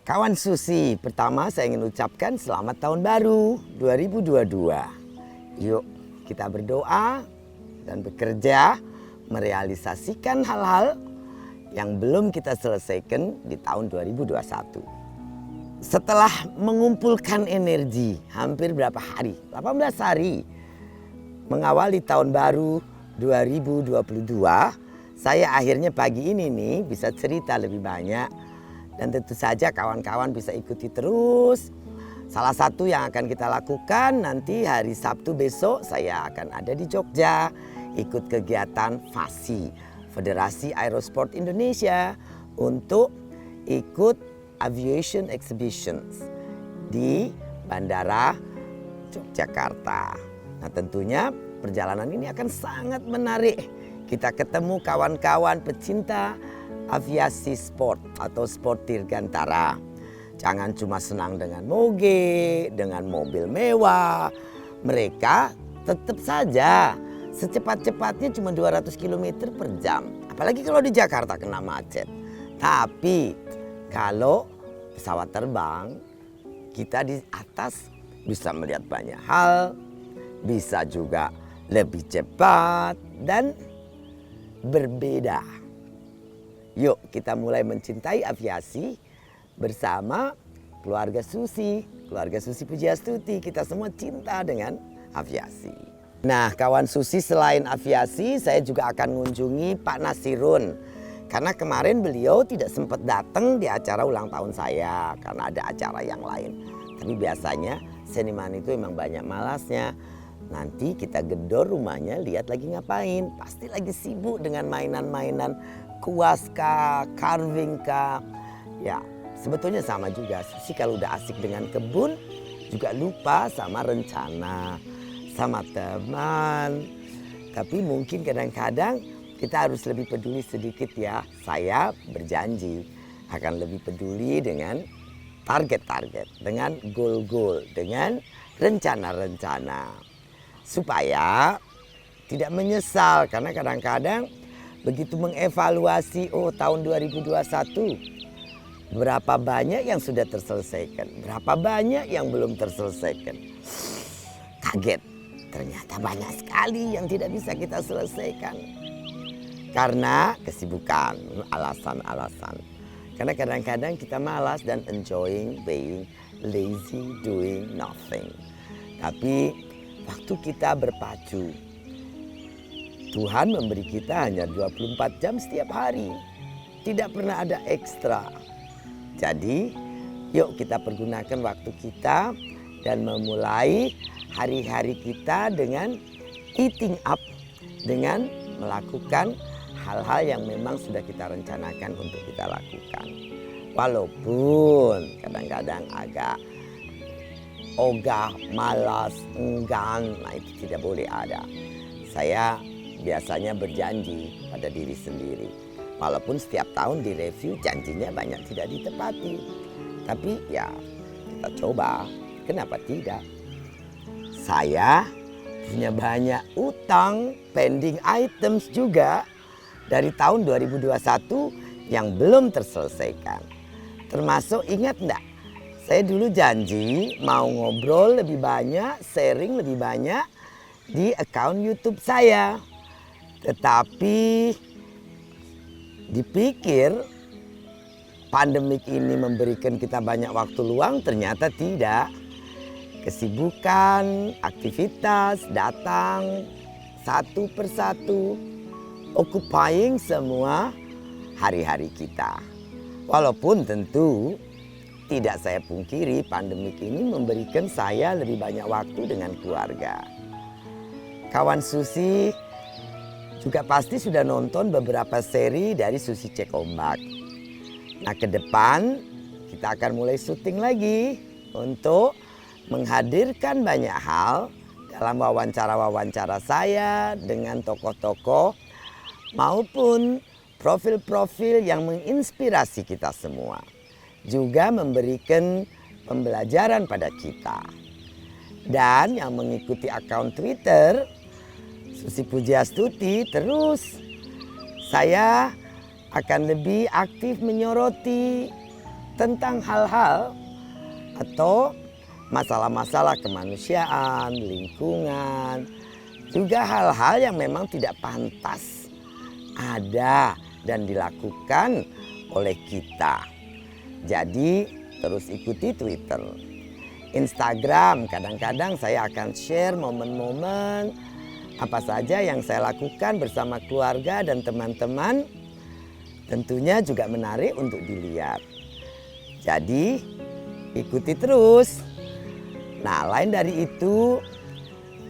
Kawan Susi, pertama saya ingin ucapkan selamat tahun baru 2022. Yuk kita berdoa dan bekerja merealisasikan hal-hal yang belum kita selesaikan di tahun 2021. Setelah mengumpulkan energi hampir berapa hari? 18 hari mengawali tahun baru 2022, saya akhirnya pagi ini nih bisa cerita lebih banyak. Dan tentu saja kawan-kawan bisa ikuti terus. Salah satu yang akan kita lakukan nanti hari Sabtu besok saya akan ada di Jogja. Ikut kegiatan FASI, Federasi Aerosport Indonesia. Untuk ikut Aviation Exhibitions di Bandara Yogyakarta. Nah tentunya perjalanan ini akan sangat menarik. Kita ketemu kawan-kawan pecinta aviasi sport atau sport dirgantara. Jangan cuma senang dengan moge, dengan mobil mewah. Mereka tetap saja secepat-cepatnya cuma 200 km per jam. Apalagi kalau di Jakarta kena macet. Tapi kalau pesawat terbang, kita di atas bisa melihat banyak hal. Bisa juga lebih cepat dan berbeda. Yuk kita mulai mencintai aviasi bersama keluarga Susi Pujiastuti. Kita semua cinta dengan aviasi. Nah kawan Susi, selain aviasi saya juga akan mengunjungi Pak Nasirun. Karena kemarin beliau tidak sempat datang di acara ulang tahun saya karena ada acara yang lain. Tapi biasanya seniman itu memang banyak malasnya. Nanti kita gedor rumahnya, lihat lagi ngapain. Pasti lagi sibuk dengan mainan-mainan kuas kah, carving kah. Ya sebetulnya sama juga sih, kalau udah asik dengan kebun juga lupa sama rencana, sama teman. Tapi mungkin kadang-kadang kita harus lebih peduli sedikit ya. Saya berjanji akan lebih peduli dengan target-target, dengan goal-goal, dengan rencana-rencana. Supaya tidak menyesal, karena kadang-kadang begitu mengevaluasi tahun 2021 berapa banyak yang sudah terselesaikan, berapa banyak yang belum terselesaikan. Kaget, ternyata banyak sekali yang tidak bisa kita selesaikan. Karena kesibukan, alasan-alasan. Karena kadang-kadang kita malas dan enjoying being lazy, doing nothing. Tapi waktu kita berpacu, Tuhan memberi kita hanya 24 jam setiap hari. Tidak pernah ada ekstra. Jadi yuk kita pergunakan waktu kita dan memulai hari-hari kita dengan eating up. Dengan melakukan hal-hal yang memang sudah kita rencanakan untuk kita lakukan. Walaupun kadang-kadang agak ogah, malas, enggan, nah itu tidak boleh ada. Saya biasanya berjanji pada diri sendiri. Walaupun setiap tahun direview janjinya banyak tidak ditepati. Tapi ya kita coba, kenapa tidak? Saya punya banyak utang, pending items juga dari tahun 2021 yang belum terselesaikan. Termasuk ingat enggak? Saya dulu janji mau ngobrol lebih banyak, sharing lebih banyak di akun YouTube saya. Tetapi dipikir pandemik ini memberikan kita banyak waktu luang, ternyata tidak. Kesibukan, aktivitas datang satu persatu, occupying semua hari-hari kita. Walaupun tentu tidak saya pungkiri pandemik ini memberikan saya lebih banyak waktu dengan keluarga. Kawan Susi juga pasti sudah nonton beberapa seri dari Susi Cek Ombak. Nah ke depan kita akan mulai syuting lagi untuk menghadirkan banyak hal dalam wawancara-wawancara saya dengan tokoh-tokoh maupun profil-profil yang menginspirasi kita semua. Juga memberikan pembelajaran pada kita. Dan yang mengikuti akun Twitter Susi Pujiastuti, terus saya akan lebih aktif menyoroti tentang hal-hal atau masalah-masalah kemanusiaan, lingkungan, juga hal-hal yang memang tidak pantas ada dan dilakukan oleh kita. Jadi terus ikuti Twitter, Instagram. Kadang-kadang saya akan share momen-momen apa saja yang saya lakukan bersama keluarga dan teman-teman. Tentunya juga menarik untuk dilihat. Jadi ikuti terus. Nah, lain dari itu,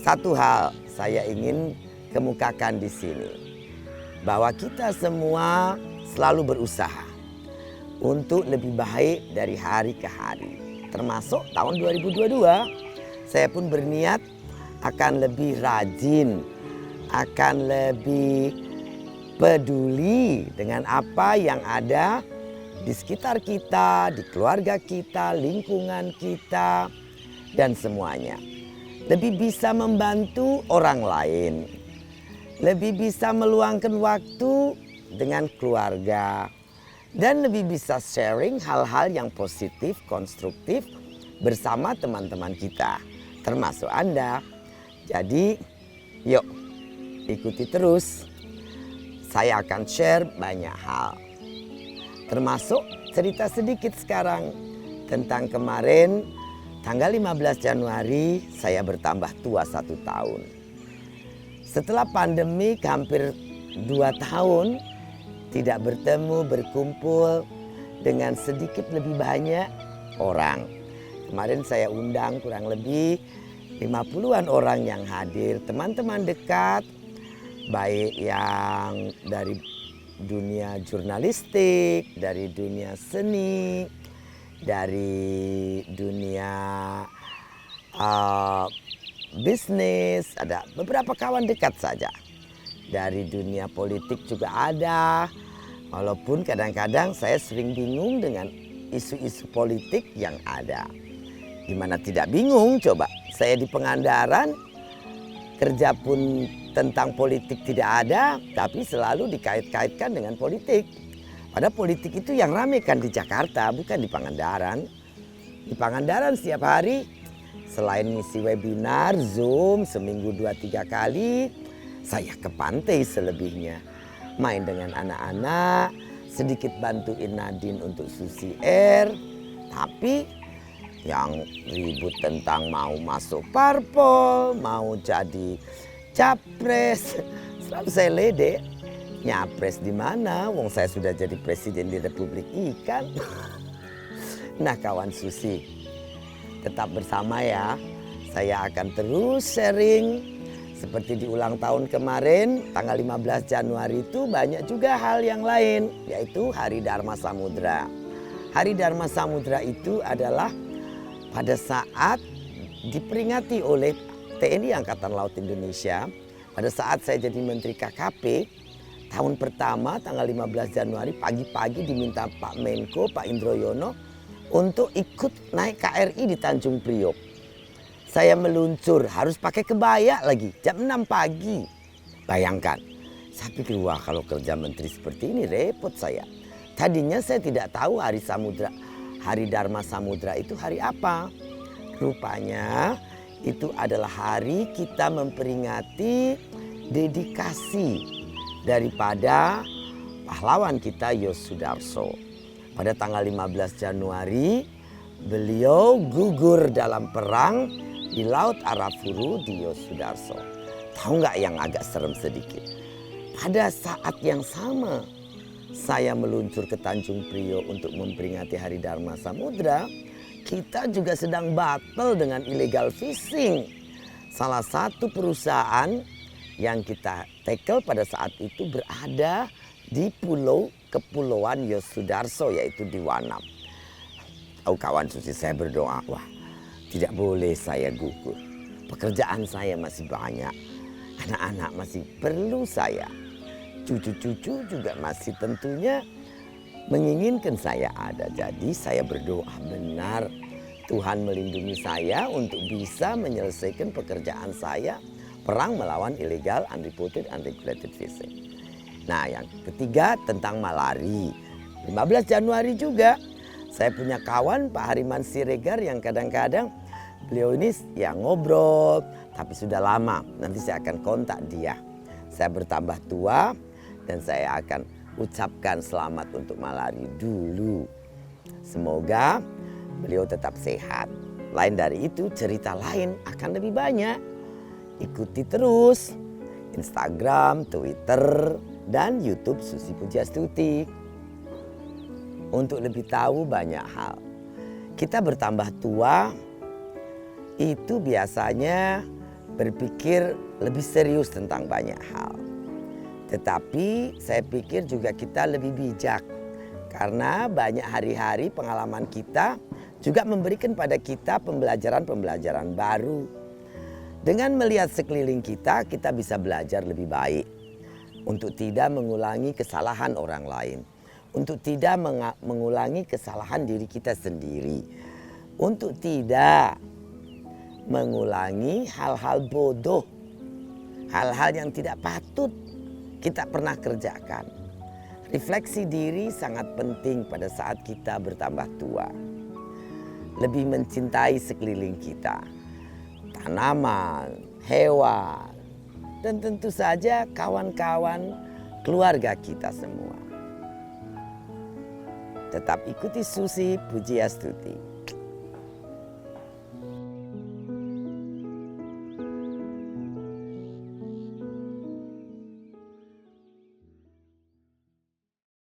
satu hal saya ingin kemukakan di sini, bahwa kita semua selalu berusaha untuk lebih baik dari hari ke hari. Termasuk tahun 2022, saya pun berniat akan lebih rajin, akan lebih peduli dengan apa yang ada di sekitar kita, di keluarga kita, lingkungan kita, dan semuanya. Lebih bisa membantu orang lain, lebih bisa meluangkan waktu dengan keluarga, dan lebih bisa sharing hal-hal yang positif, konstruktif bersama teman-teman kita, termasuk Anda. Jadi, yuk ikuti terus. Saya akan share banyak hal, termasuk cerita sedikit sekarang tentang kemarin tanggal 15 Januari saya bertambah tua 1 tahun. Setelah pandemi hampir 2 tahun tidak bertemu, berkumpul dengan sedikit lebih banyak orang. Kemarin saya undang kurang lebih 50-an orang yang hadir, teman-teman dekat, baik yang dari dunia jurnalistik, dari dunia seni, dari dunia bisnis, ada beberapa kawan dekat saja. Dari dunia politik juga ada, walaupun kadang-kadang saya sering bingung dengan isu-isu politik yang ada. Gimana tidak bingung coba, saya di Pangandaran, kerja pun tentang politik tidak ada, tapi selalu dikait-kaitkan dengan politik. Padahal politik itu yang ramai kan di Jakarta, bukan di Pangandaran. Di Pangandaran setiap hari, selain ngisi webinar, Zoom, seminggu 2-3 kali, saya ke pantai selebihnya. Main dengan anak-anak, sedikit bantuin Nadine untuk Susi Air. Tapi yang ribut tentang mau masuk parpol, mau jadi capres, selalu saya ledek. Nyapres di mana? Wong saya sudah jadi presiden di Republik Ikan. Nah, kawan Susi, tetap bersama ya. Saya akan terus sharing seperti di ulang tahun kemarin, tanggal 15 Januari itu banyak juga hal yang lain, yaitu Hari Dharma Samudra. Hari Dharma Samudra itu adalah pada saat diperingati oleh TNI Angkatan Laut Indonesia, pada saat saya jadi Menteri KKP, tahun pertama tanggal 15 Januari pagi-pagi diminta Pak Menko, Pak Indroyono untuk ikut naik KRI di Tanjung Priok. Saya meluncur, harus pakai kebaya lagi, jam 6 pagi. Bayangkan, saya pikir wah kalau kerja menteri seperti ini repot saya. Tadinya saya tidak tahu Hari Dharma Samudra itu hari apa. Rupanya itu adalah hari kita memperingati dedikasi daripada pahlawan kita Yosudarso. Pada tanggal 15 Januari, beliau gugur dalam perang di Laut Arafuru di Yosudarso. Tahu nggak yang agak serem sedikit? Pada saat yang sama, saya meluncur ke Tanjung Priok untuk memperingati Hari Dharma Samudra. Kita juga sedang battle dengan illegal fishing. Salah satu perusahaan yang kita tackle pada saat itu berada di Kepulauan Yosudarso, yaitu di Wanam. Tahu kawan Susi, saya berdoa, wah tidak boleh saya gugur. Pekerjaan saya masih banyak, anak-anak masih perlu saya. Cucu-cucu juga masih tentunya menginginkan saya ada. Jadi saya berdoa benar Tuhan melindungi saya untuk bisa menyelesaikan pekerjaan saya, perang melawan illegal, unreported, unregulated fishing. Nah, yang ketiga tentang malari. 15 Januari juga Saya punya kawan Pak Hariman Siregar yang kadang-kadang beliau ini yang ngobrol, tapi sudah lama. Nanti saya akan kontak dia. Saya bertambah tua dan saya akan ucapkan selamat untuk Malari dulu. Semoga beliau tetap sehat. Lain dari itu, cerita lain akan lebih banyak. Ikuti terus Instagram, Twitter, dan YouTube Susi Pujiastuti. Untuk lebih tahu banyak hal. Kita bertambah tua, itu biasanya berpikir lebih serius tentang banyak hal. Tetapi saya pikir juga kita lebih bijak. Karena banyak hari-hari pengalaman kita juga memberikan pada kita pembelajaran-pembelajaran baru. Dengan melihat sekeliling kita, kita bisa belajar lebih baik. Untuk tidak mengulangi kesalahan orang lain. Untuk tidak mengulangi kesalahan diri kita sendiri. Untuk tidak mengulangi hal-hal bodoh. Hal-hal yang tidak patut kita pernah kerjakan. Refleksi diri sangat penting pada saat kita bertambah tua. Lebih mencintai sekeliling kita. Tanaman, hewan, dan tentu saja kawan-kawan keluarga kita semua. Tetap ikuti Susi Pujiastuti.